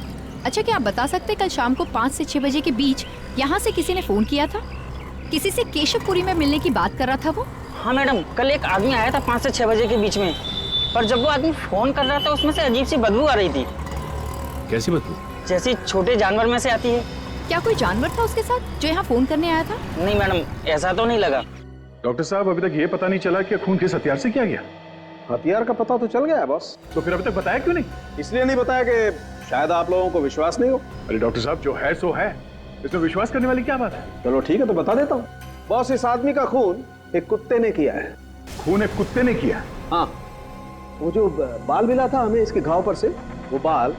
अच्छा, क्या आप बता सकते कल शाम को 5 से 6 बजे के बीच यहाँ से किसी ने फोन किया था? किसी से केशवपुरी में मिलने की बात कर रहा था वो? हाँ मैडम, कल एक आदमी आया था 5 से 6 बजे के बीच में, पर जब वो आदमी फोन कर रहा था उसमें से अजीब सी बदबू आ रही थी। कैसी बदबू? जैसी छोटे जानवर में से आती है। क्या कोई जानवर था उसके साथ जो यहाँ फोन करने आया था? नहीं मैडम, ऐसा तो नहीं लगा। डॉक्टर साहब, अभी तक ये पता नहीं चला कि खून किस हथियार से किया गया। हथियार का पता तो चल गया है बॉस। तो फिर अभी तक बताया क्यों नहीं? इसलिए नहीं बताया कि शायद आप लोगों को विश्वास नहीं हो। अरे डॉक्टर साहब, जो है सो है, इसमें विश्वास करने वाली क्या बात है? चलो ठीक है, तो बता देता हूँ। बॉस, इस आदमी का खून एक कुत्ते ने किया है। खून एक कुत्ते ने किया? हाँ, वो जो बाल मिला था हमें इसके घाव पर से, वो बाल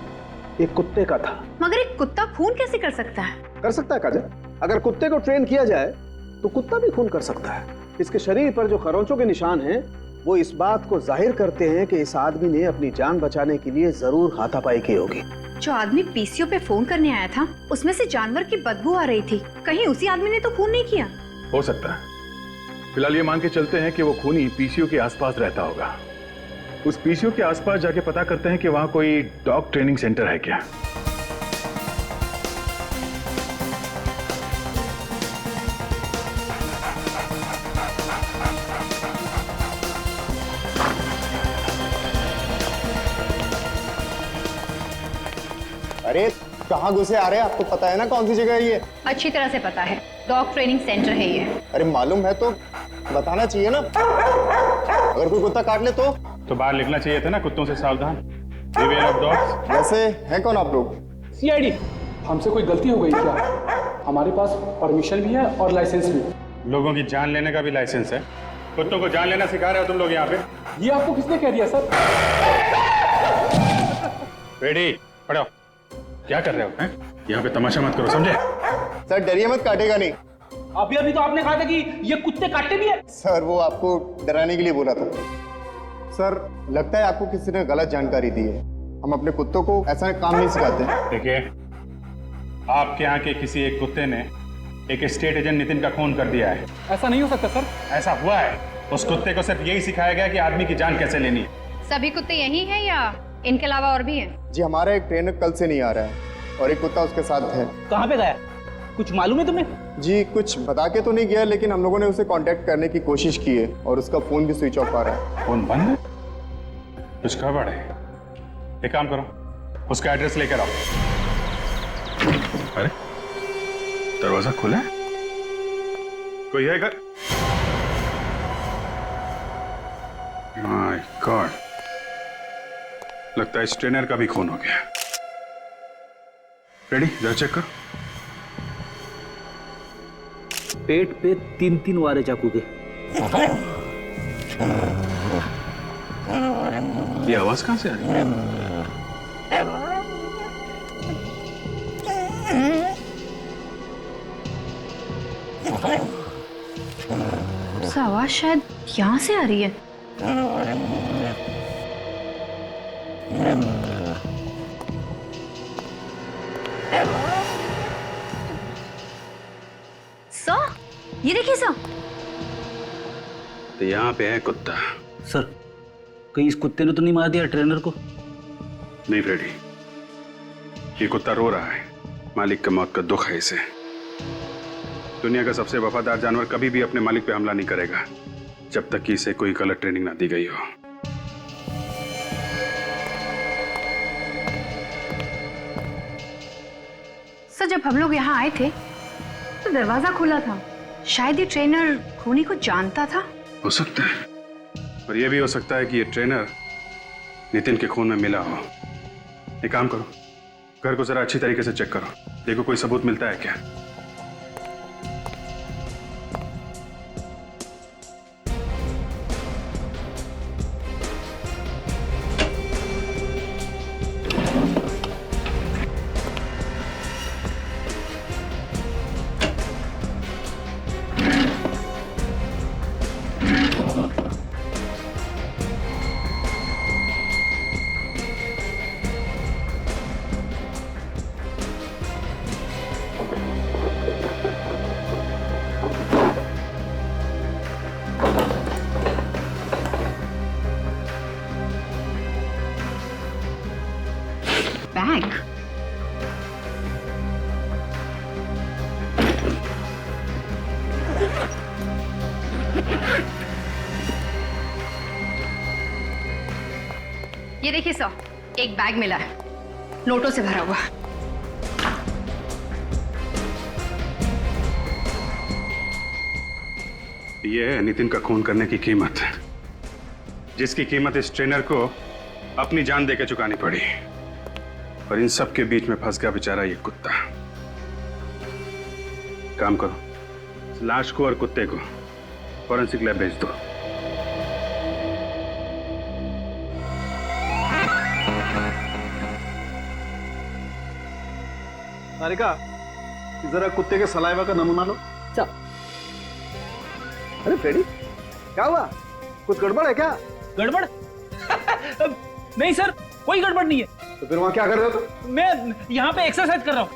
एक कुत्ते का था। मगर एक कुत्ता खून कैसे कर सकता है? कर सकता है काजल, अगर कुत्ते को ट्रेन किया जाए तो कुत्ता भी खून कर सकता है। इसके शरीर पर जो खरोंचों के निशान हैं वो इस बात को जाहिर करते हैं कि इस आदमी ने अपनी जान बचाने के लिए जरूर हाथापाई की होगी। जो आदमी पीसीओ पे फोन करने आया था उसमें से जानवर की बदबू आ रही थी, कहीं उसी आदमी ने तो खून नहीं किया? हो सकता है। फिलहाल ये मान के चलते हैं कि वो खूनी पीसीओ के आसपास रहता होगा। उस पीसीओ के आसपास जाके पता करते हैं कि वहां कोई डॉग ट्रेनिंग सेंटर है क्या। अरे कहाँ घुसे आ रहे हैं? आपको पता है ना कौन सी जगह है ये? अच्छी तरह से पता है, डॉग ट्रेनिंग सेंटर है ये। अरे मालूम है तो बताना चाहिए ना। अगर कोई कुत्ता काट ले तो बाहर लिखना चाहिए था ना, कुत्तों से सावधान, बिवेयर ऑफ डॉग्स। वैसे हैं कौन आप लोग? सीआईडी। हमसे कोई गलती हो गई क्या? हमारे पास परमिशन भी है और लाइसेंस भी। लोगों की जान लेने का भी लाइसेंस है। कुत्तों को जान लेना सिखा रहे हो तुम लोग यहाँ पे? ये आपको किसने कह दिया सर? रेडी, पढ़ो। क्या कर रहे हो? यहाँ पे तमाशा मत करो, समझे? सर डरिए मत, काटेगा नहीं। अभी तो आपने कहा था कि ये कुत्ते काटते भी है। सर वो आपको डराने के लिए बोला था। सर लगता है आपको किसी ने गलत जानकारी दी है। हम अपने कुत्तों को ऐसा काम नहीं सिखाते। देखिए, आपके यहाँ के किसी एक कुत्ते ने एक स्टेट एजेंट नितिन का खून कर दिया है। ऐसा नहीं हो सकता सर। ऐसा हुआ है। उस कुत्ते को सिर्फ यही सिखाया गया कि आदमी की जान कैसे लेनी है। सभी कुत्ते यही हैं या इनके अलावा और भी हैं? जी हमारा एक ट्रेनर कल से नहीं आ रहा है और एक कुत्ता उसके साथ है। कहाँ पे गया? कुछ मालूम है तुम्हें? जी कुछ बता के तो नहीं गया, लेकिन हम लोगों ने उसे कांटेक्ट करने की कोशिश की है और उसका फोन भी स्विच ऑफ आ रहा है। फोन बंद है? कुछ गड़बड़ है। एक काम करो, उसका एड्रेस लेकर आओ। अरे दरवाजा खुला है? कोई है घर? माय गॉड, लगता है इस ट्रेनर का भी खून हो गया। रेडी, जरा चेक कर। पेट पे 3-3 वार है चाकू के। ये आवाज कहां से आ रही है? उसका आवाज शायद यहाँ से आ रही है। सर, ये देखिए सर। तो यहाँ पे है कुत्ता। सर, कहीं इस कुत्ते ने तो नहीं मार दिया ट्रेनर को? नहीं फ्रेडी, ये कुत्ता रो रहा है। मालिक की मौत का दुख है इसे। दुनिया का सबसे वफादार जानवर कभी भी अपने मालिक पे हमला नहीं करेगा जब तक कि इसे कोई गलत ट्रेनिंग ना दी गई हो। सर, जब हम लोग यहाँ आए थे तो दरवाजा खुला था। शायद ये ट्रेनर खूनी को जानता था। हो सकता है, और यह भी हो सकता है कि ये ट्रेनर नितिन के खून में मिला हो। एक काम करो, घर को जरा अच्छी तरीके से चेक करो, देखो कोई सबूत मिलता है क्या। बैग। ये देखिए सर, एक बैग मिला है, नोटों से भरा हुआ। यह है नितिन का खून करने की कीमत, जिसकी कीमत इस ट्रेनर को अपनी जान देकर चुकानी पड़ी। और इन सब के बीच में फंस गया बेचारा ये कुत्ता। काम करो, लाश को और कुत्ते को फॉरेंसिक लैब भेज दो। सारिका, जरा कुत्ते के सलाइवा का नमूना लो। अरे फ्रेडी, क्या हुआ? कुछ गड़बड़ है क्या? गड़बड़? नहीं सर, कोई गड़बड़ नहीं है। तो फिर वहां क्या कर रहे हो तुम? मैं यहाँ पे एक्सरसाइज कर रहा हूँ।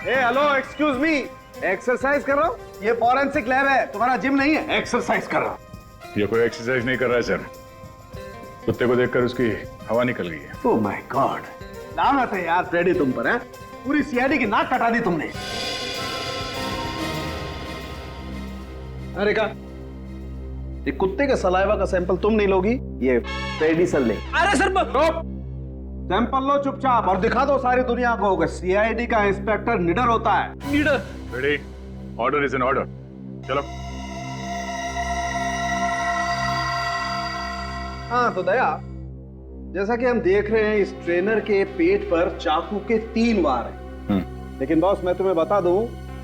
हेलो, एक्सक्यूज मी, एक्सरसाइज कर रहा हूँ? ये फॉरेंसिक लैब है, तुम्हारा जिम नहीं है। एक्सरसाइज कर रहा हूँ। ये कोई एक्सरसाइज नहीं कर रहा है सर, कुत्ते को देखकर उसकी हवा निकल गई है। ओह माय गॉड, लानत है यार फ्रेडी तुम पर, है? पूरी सीआईडी की नाक कटा दी तुमने। अरे का ये कुत्ते के सलाइवा का सैंपल तुम नहीं लोगी, ये फ्रेडी सर ले। अरे सर, सैंपल लो चुपचाप और दिखा दो सारी दुनिया को कि सीआईडी का इंस्पेक्टर निडर होता है। निडर? Ready, order is an order. चलो। हाँ तो दया, जैसा कि हम देख रहे हैं इस ट्रेनर के पेट पर चाकू के 3 वार हैं। लेकिन बॉस, मैं तुम्हें बता दूं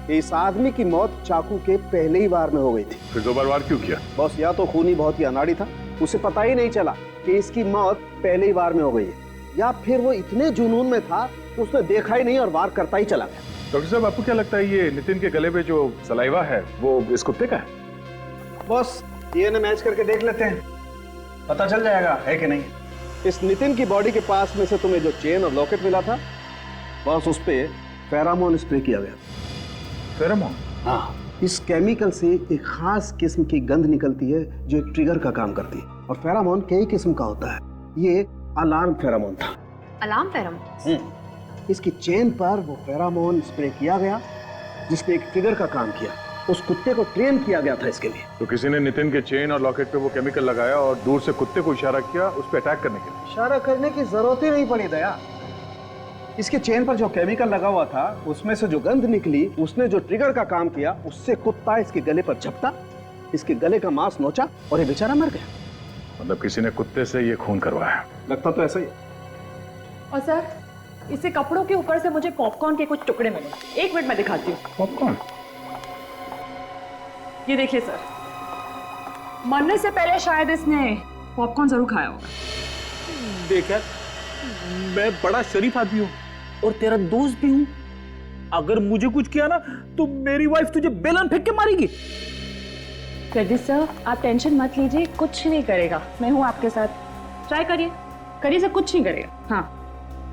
कि इस आदमी की मौत चाकू के पहले ही वार में हो गई थी। फिर 2 बार वार क्यों किया? बॉस, या तो खूनी बहुत ही अनाड़ी था, उसे पता ही नहीं चला कि इसकी मौत पहले ही वार में हो गई है, या फिर वो इतने जुनून में था कि उसने देखा ही नहीं और वार करता ही चला गया। डॉक्टर साहब, आपको क्या लगता है ये नितिन के गले पे जो सलाइवा है वो इस कुत्ते का है? बॉस, डीएनए मैच करके देख लेते हैं, पता चल जाएगा है कि नहीं। इस नितिन की बॉडी के पास में से तुम्हें जो चेन और लॉकेट मिला था, बॉस, उस पे फेरामोन स्प्रे किया गया। फेरामोन? हाँ, इस केमिकल से एक खास किस्म की गंध निकलती है जो एक ट्रिगर का काम करती है। और फेरामोन कई किस्म का होता है, ये अलार्म फेरामोन था। Alarm pheromone? इसकी चेन पर वो फेरामोन स्प्रे किया गया जिसने एक ट्रिगर का काम किया। उस कुत्ते को ट्रेन किया गया था इसके लिए। तो किसी ने नितिन के चेन और लॉकेट पे वो केमिकल लगाया और दूर से कुत्ते को इशारा किया उस पर अटैक करने के लिए। इशारा करने की जरूरत ही नहीं पड़ी दया। इसके चेन पर जो केमिकल लगा हुआ था उसमें से जो गंध निकली, उसने जो ट्रिगर का काम किया, उससे कुत्ता इसके गले पर झपटा, इसके गले का मांस नोचा और ये बेचारा मर गया। मतलब किसी ने कुत्ते से ये खून करवाया। लगता तो ऐसा ही। और सर इसे कपड़ों के ऊपर से मुझे पॉपकॉर्न के कुछ टुकड़े मिले। 1 मिनट में दिखाती हूँ। पॉपकॉर्न? ये देखिए सर, मरने से पहले शायद इसने पॉपकॉर्न जरूर खाया होगा। देख यार, मैं बड़ा शरीफ आदमी हूँ और तेरा दोस्त भी हूँ। अगर मुझे कुछ किया ना तो मेरी वाइफ तुझे बेलन फेंक के मारेगी। प्रदीप सर आप टेंशन मत लीजिए, कुछ नहीं करेगा। मैं हूँ आपके साथ, ट्राई करिए, करिए सर, कुछ नहीं करेगा। हाँ